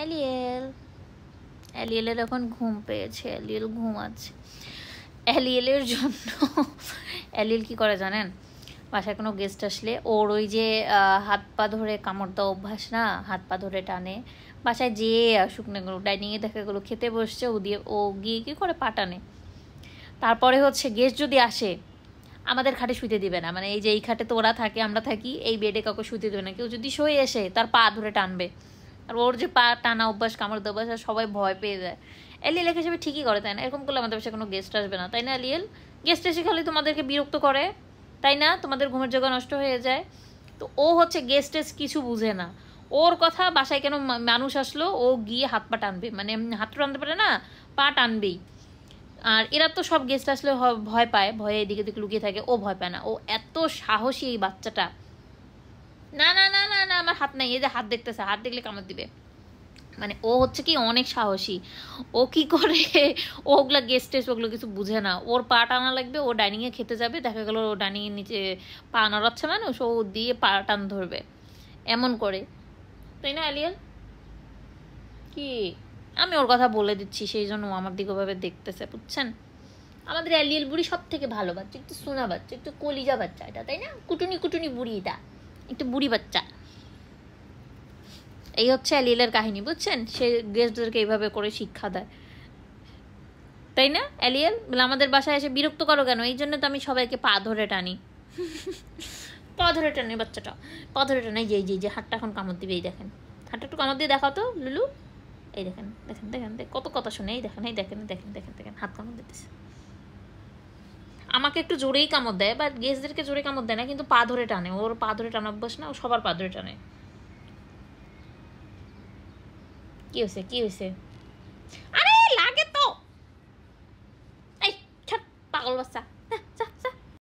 এলিয়েল, এলিয়েলের এখন ঘুম পেয়েছে, এলিয়েল ঘুমাচ্ছে। এলিয়েলের জন্য এলিয়েল কি করে জানেন, বাসায় কোনো গেস্ট আসলে ওর ওই যে হাত পা ধরে কামড় দেওয়া অভ্যাস না, হাত পা ধরে টানে। বাসায় যেয়ে আসুক না গেলো, ডাইনিংয়ে দেখা গেলো খেতে বসছে, ও গিয়ে কী করে পা টানে। তারপরে হচ্ছে গেস্ট যদি আসে আমাদের খাটে শুইতে দিবে না, মানে এই যে এই খাটে তো ওরা থাকে, আমরা থাকি, এই বেডে কাউকে শুইতে দেবে না। কেউ যদি শুয়ে এসে তার পা ধরে টানবে, আর ওর যে পা টানা অভ্যাস, কামড় দেওয়া অভ্যাস, আর সবাই ভয় পেয়ে যায়। এলিয়েল হিসেবে ঠিকই করে, তাই না? এরকম করলে আমাদের বাসায় কোনো গেস্ট আসবে না, তাই না এলিয়েল? গেস্ট এসে খালি তোমাদেরকে বিরক্ত করে, তাই না? তোমাদের ঘুমের জায়গা নষ্ট হয়ে যায়। তো ও হচ্ছে গেস্ট কিছু বুঝে না, ওর কথা বাসায় কেন মানুষ আসলো ও গিয়ে হাত পা টানবে, মানে হাত টানতে পারে না, পা টানবেই। আর এরা তো সব গেস্ট আসলে ভয় পায়, ভয়ে এদিকে দিকে লুকিয়ে থাকে, ও ভয় পায় না, ও এত সাহসী এই বাচ্চাটা। না না না না না, আমার হাত নাই, এই যে হাত দেখতেছে, হাত দেখলে কামড় দিবে। মানে ও হচ্ছে কি অনেক সাহসী। ও কি করে, ওগুলা গেস্ট টেস্ট ওগুলো কিছু বুঝে না, ওর পা টানা লাগবে, ও ডাইনিংয়ে খেতে যাবে, দেখা গেলো ও ডাইনিংয়ের নিচে পা নাড়াচ্ছে মানুষ, ও দিয়ে পা টান ধরবে, এমন করে, তাই না এলিয়েল? কি, আমি ওর কথা বলে দিচ্ছি সেই জন্য ও আমার দিকে ওভাবে দেখতেছে, বুঝছেন? আমাদের এলিয়েল বুড়ি সব থেকে ভালো বাচ্চা, একটু সোনা বাচ্চা, একটু কলিজা বাচ্চা এটা, তাই না? কুটুনি কুটুনি বুড়ি, এটা একটু বুড়ি বাচ্চা। এই হচ্ছে এলিয়েলের কাহিনী, বুঝছেন? সে গেস্টদেরকে এইভাবে করে শিক্ষা দেয়, তাই না এলিয়েল? বলে আমাদের বাসায় এসে বিরক্ত করো কেন, এই জন্য তো আমি সবাইকে পা ধরে টানি। পা ধরে টানি বাচ্চাটা, পা ধরে টানে, যে হাতটা এখন কামড় দিবে, এই দেখেন হাতটা একটু কামড় দিয়ে দেখাও তো লুলু, এই দেখেন দেখেন দেখেন কত কথা শুনে, এই দেখেন এই দেখেন দেখেন দেখেন দেখেন হাত কামড় দিতেছে। আমাকে একটু জোরেই কামড় দেয়, বা গেস্টদেরকে জোরে কামড় দেয় না, কিন্তু পা ধরে টানে, ওর পা ধরে টানা অভ্যাস না, ও সবার পা ধরে টানে। কি হয়েছে, কি হয়েছে? আরে লাগে তো, এই ছাড় পাগল বাচ্চা।